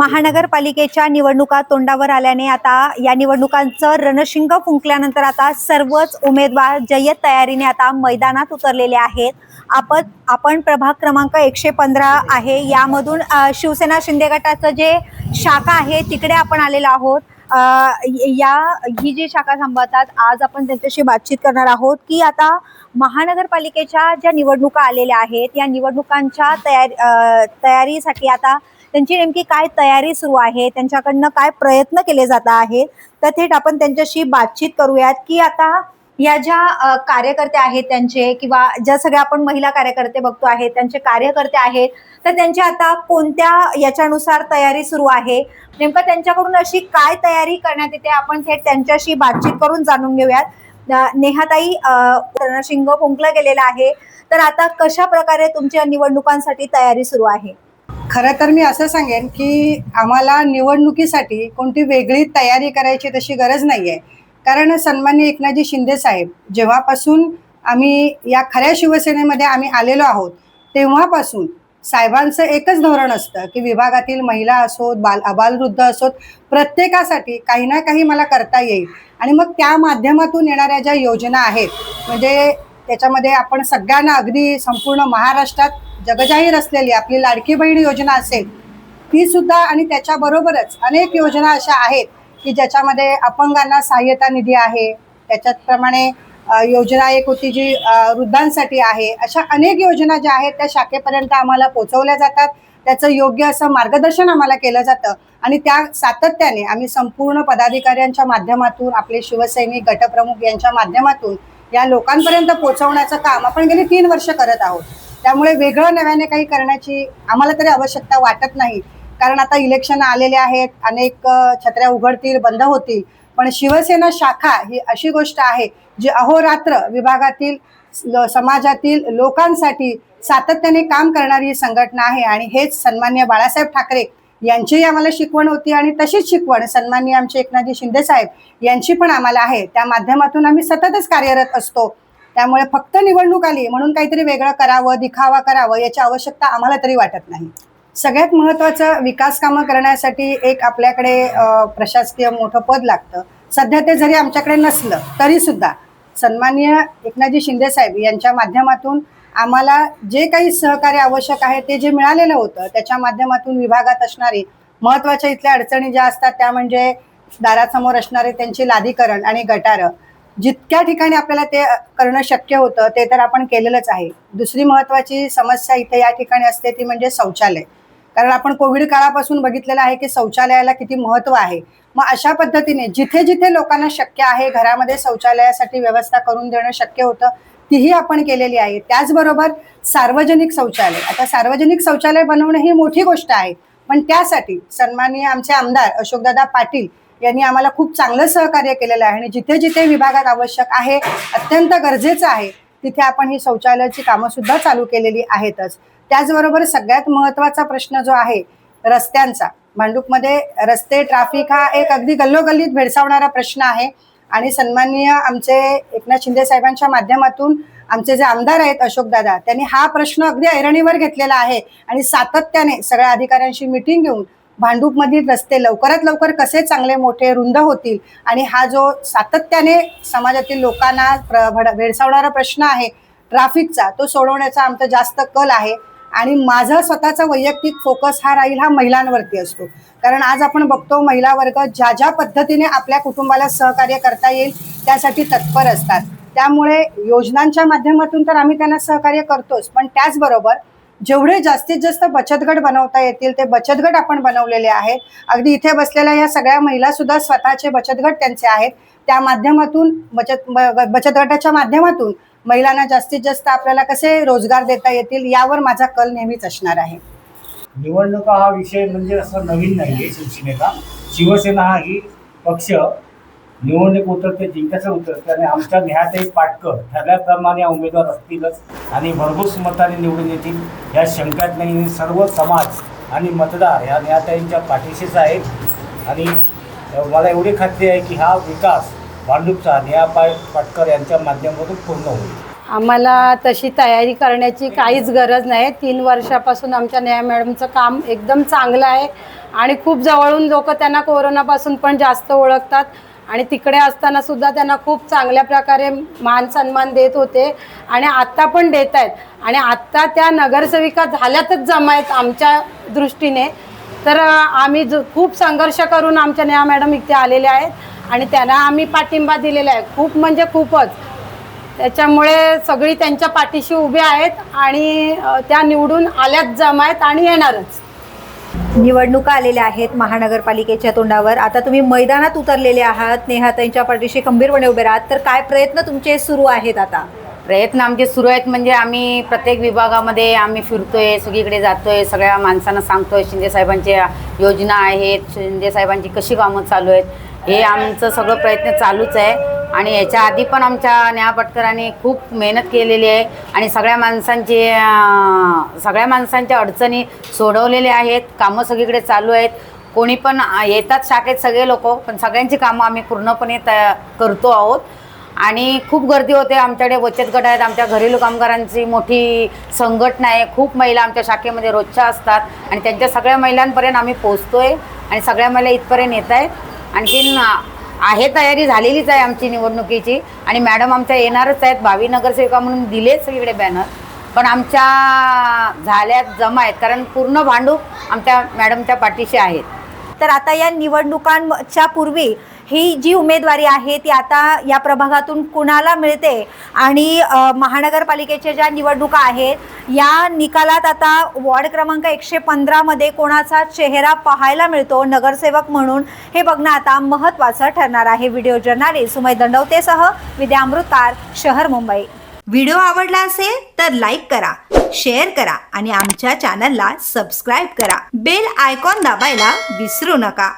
महानगरपालिकेच्या निवडणुका तोंडावर आल्याने आता या निवडणुकांचं रणशिंग फुंकल्यानंतर आता सर्वच उमेदवार जय्यत तयारीने आता मैदानात उतरलेले आहेत। आपण प्रभाग क्रमांक 115 आहे यामधून शिवसेना शिंदे गटाचं जे शाखा आहे तिकडे आपण आलेलो आहोत। ही जी शाखा सांभाळतात आज आपण त्यांच्याशी बातचीत करणार आहोत की आता महानगरपालिकेच्या ज्या निवडणुका आलेल्या आहेत या निवडणुकांच्या तयारीसाठी आता त्यांची नेमकी काय तयारी सुरू आहे, त्यांच्याकडनं काय प्रयत्न केले जात आहेत, तर थेट आपण त्यांच्याशी बातचीत करूयात की आता या ज्या कार्यकर्ते आहेत त्यांचे किंवा ज्या सगळ्या आपण महिला कार्यकर्ते बघतो आहेत त्यांचे कार्यकर्ते आहेत तर त्यांची आता कोणत्या याच्यानुसार तयारी सुरू आहे, नेमकं त्यांच्याकडून अशी काय तयारी करण्यात येते आपण थेट त्यांच्याशी बातचीत करून जाणून घेऊयात। नेहाताई, रणशिंग फुंकलं गेलेलं आहे तर आता कशा प्रकारे तुमच्या निवडणुकांसाठी तयारी सुरू आहे? खरं तर मी असं सांगेन की आम्हाला निवडणुकीसाठी कोणती वेगळी तयारी करायची तशी गरज नाही आहे, कारण सन्माननीय एकनाथजी शिंदे साहेब जेव्हापासून आम्ही या खऱ्या शिवसेनेमध्ये आम्ही आलेलो आहोत तेव्हापासून साहेबांचं एकच धोरण असतं की विभागातील महिला असोत, अबालवृद्ध असोत, प्रत्येकासाठी काही ना काही मला करता येईल। आणि मग त्या माध्यमातून येणाऱ्या ज्या योजना आहेत म्हणजे त्याच्यामध्ये आपण सगळ्यांना अगदी संपूर्ण महाराष्ट्रात जगजाहीर असलेली आपली लाडकी बहीण योजना असेल ती सुद्धा, आणि त्याच्याबरोबरच अनेक योजना अशा आहेत की ज्याच्यामध्ये अपंगांना सहाय्यता निधी आहे, त्याच्याप्रमाणे योजना एक होती जी वृद्धांसाठी आहे। अशा अनेक योजना ज्या आहेत त्या शाखेपर्यंत आम्हाला पोहोचवल्या जातात, त्याचं योग्य असं मार्गदर्शन आम्हाला केलं जातं आणि त्या सातत्याने आम्ही संपूर्ण पदाधिकाऱ्यांच्या माध्यमातून, आपले शिवसैनिक गटप्रमुख यांच्या माध्यमातून या लोकांपर्यंत पोहोचवण्याचं काम आपण गेली 3 वर्ष करत आहोत। त्यामुळे वेगळं नव्याने काही करण्याची आम्हाला तरी आवश्यकता वाटत नाही, कारण आता इलेक्शन आलेले आहेत, अनेक छत्र्या उघडतील, बंद होतील, पण शिवसेना शाखा ही अशी गोष्ट आहे जी अहोरात्र विभागातील समाजातील लोकांसाठी सातत्याने काम करणारी संघटना आहे। आणि हेच सन्माननीय बाळासाहेब ठाकरे यांची आम्हाला शिकवण होती आणि तशीच शिकवण सन्माननीय आमचे एकनाथजी शिंदे साहेब यांची पण आम्हाला आहे, त्या माध्यमातून आम्ही सततच कार्यरत असतो। त्यामुळे फक्त निवडणूक आली म्हणून काहीतरी वेगळं करावं, दिखावा करावं याची आवश्यकता आम्हाला तरी वाटत नाही। सगळ्यात महत्त्वाचं विकास कामं करण्यासाठी एक आपल्याकडे प्रशासकीय मोठं पद लागतं। सध्या ते जरी आमच्याकडे नसलं तरी सुद्धा सन्माननीय एकनाथजी शिंदे साहेब यांच्या माध्यमातून आम्हाला जे काही सहकार्य आवश्यक आहे ते जे मिळालेलं होतं त्याच्या माध्यमातून विभागात असणारी महत्त्वाच्या इथल्या अडचणी ज्या असतात त्या म्हणजे दारासमोर असणारे त्यांची लादीकरण आणि गटारं, जितक्या ठिकाणी आपल्याला ते करणं शक्य होतं ते तर आपण केलेलंच आहे। दुसरी महत्त्वाची समस्या इथे या ठिकाणी असते ती म्हणजे शौचालय, कारण आपण कोविड काळापासून बघितलेलं आहे की शौचालयाला किती महत्त्व आहे। मग अशा पद्धतीने जिथे जिथे लोकांना शक्य आहे घरामध्ये शौचालयासाठी व्यवस्था करून देणं शक्य होतं तीही आपण केलेली आहे। त्याचबरोबर सार्वजनिक शौचालय, आता सार्वजनिक शौचालय बनवणं ही मोठी गोष्ट आहे, पण त्यासाठी सन्माननीय आमचे आमदार अशोकदादा पाटील यांनी आम्हाला खूप चांगलं सहकार्य केलेलं आहे आणि जिथे जिथे विभागात आवश्यक आहे, अत्यंत गरजेचं आहे तिथे आपण ही शौचालयाची कामं सुद्धा चालू केलेली आहेतच। त्याचबरोबर सगळ्यात महत्त्वाचा प्रश्न जो आहे रस्त्यांचा, भांडूपमध्ये रस्ते, ट्रॅफिक हा एक अगदी गल्लोगल्लीत भेडसावणारा प्रश्न आहे आणि सन्माननीय आमचे एकनाथ शिंदे साहेबांच्या माध्यमातून आमचे जे आमदार आहेत अशोकदादा त्यांनी हा प्रश्न अगदी ऐरणीवर घेतलेला आहे आणि सातत्याने सगळ्या अधिकाऱ्यांशी मीटिंग घेऊन भांडूपमधील रस्ते लवकरात लवकर कसे चांगले मोठे रुंद होतील आणि हा जो सातत्याने समाजातील लोकांना भेडसावणारा प्रश्न आहे ट्रॅफिकचा तो सोडवण्याचा आमचा जास्त कल आहे। आणि माझा स्वतःचा वैयक्तिक फोकस हा राहील हा महिलांवरती असतो, कारण आज आपण बघतो महिला वर्ग ज्या ज्या पद्धतीने आपल्या कुटुंबाला सहकार्य करता येईल त्यासाठी तत्पर असतात। त्यामुळे योजनांच्या माध्यमातून तर आम्ही त्यांना सहकार्य करतोच, पण त्याचबरोबर जेवढे जास्तीत जास्त बचत गट बनवता येतील ते बचत गट आपण बनवलेले आहेत। अगदी इथे बसलेल्या या सगळ्या महिला सुद्धा स्वतःचे बचत गट त्यांचे आहेत, त्या माध्यमातून बचत गटाच्या माध्यमातून महिलांना जास्तीत जास्त आपल्याला कसे रोजगार देता येतील यावर माझा कल नेहमीच असणार आहे। निवडणुका हा विषय म्हणजे असं नवीन नाही आहे शिवसेनेचा। शिवसेना हा ही पक्ष निवडणूक उतरते, जिंकायचं उतरते आणि आमच्या नेहाताई पाटकर ठरल्याप्रमाणे उमेदवार असतीलच आणि भरघोस मताने निवडून येतील या शंकात नाही। सर्व समाज आणि मतदार या नेहाताईंच्या पाठीशीच आहेत आणि मला एवढी खात्री आहे की हा विकास भांडूपचा नेहा पाटकर यांच्या माध्यमातून पूर्ण होईल। आम्हाला तशी तयारी करण्याची काहीच गरज नाही. 3 वर्षापासून आमच्या नेहा मॅडमचं काम एकदम चांगलं आहे आणि खूप जवळून लोक त्यांना कोरोनापासून पण जास्त ओळखतात आणि तिकडे असताना सुद्धा त्यांना खूप चांगल्या प्रकारे मान सन्मान देत होते आणि आत्ता पण देत आहेत. आणि आत्ता त्या नगरसेविका झाल्यातच जमा आहेत आमच्या दृष्टीने. तर आम्ही खूप संघर्ष करून आमच्या नेहा मॅडम इथे आलेल्या आहेत आणि त्यांना आम्ही पाठिंबा दिलेला आहे खूप म्हणजे खूपच. त्याच्यामुळे सगळी त्यांच्या पाठीशी उभे आहेत आणि त्या निवडून आल्याच जमा आहेत आणि येणारच. निवडणुका आलेल्या आहेत महानगरपालिकेच्या तोंडावर. आता तुम्ही मैदानात उतरलेले आहात, नेहाताईंच्या पाठीशी खंबीरपणे उभे राहत, तर काय प्रयत्न तुमचे सुरू आहेत? आता प्रयत्न आमचे सुरू आहेत म्हणजे आम्ही प्रत्येक विभागामध्ये आम्ही फिरतोय, सगळीकडे जातोय, सगळ्या माणसांना सांगतोय शिंदेसाहेबांच्या योजना आहेत, शिंदेसाहेबांची कशी कामं चालू आहेत, हे आमचं सगळं प्रयत्न चालूच आहे. आणि याच्या आधी पण आमच्या नेहा पटकरांनी खूप मेहनत केलेली आहे आणि सगळ्या माणसांच्या अडचणी सोडवलेल्या आहेत. कामं सगळीकडे चालू आहेत. कोणी पण येतात शाखेत सगळे लोक, पण सगळ्यांची कामं आम्ही पूर्णपणे करतो आहोत. आणि खूप गर्दी होते. आमच्याकडे बचत गट आहेत, आमच्या घरेलू कामगारांची मोठी संघटना आहे. खूप महिला आमच्या शाखेमध्ये रोजच्या असतात आणि त्यांच्या सगळ्या महिलांपर्यंत आम्ही पोचतोय आणि सगळ्या महिला इथपर्यंत येत आहेत. आणखीन आहे तयारी झालेलीच आहे आमची निवडणुकीची आणि मॅडम आमच्या येणारच आहेत. 22 नगरसेविका म्हणून दिलेच सगळीकडे बॅनर, पण आमच्या झाल्यात जमा आहेत कारण पूर्ण भांडूप आमच्या मॅडमच्या पाठीशी आहेत. तर आता या निवडणुकांच्या पूर्वी ही जी उमेदवारी आहे ती आता या प्रभागातून कुणाला मिळते आणि महानगरपालिकेच्या ज्या निवडणुका आहेत या निकालात आता वॉर्ड क्रमांक 115 मध्ये कोणाचा चेहरा पाहायला मिळतो नगरसेवक म्हणून, हे बघणं आता महत्त्वाचं ठरणार आहे. व्हिडिओ जर्नलिस्ट सुमय दंडवतेसह विद्या अमृतकार, शहर मुंबई. व्हिडिओ आवडला असेल तर लाईक करा, शेअर करा आणि आमच्या चॅनलला सबस्क्राईब करा. बेल आयकॉन दाबायला विसरू नका.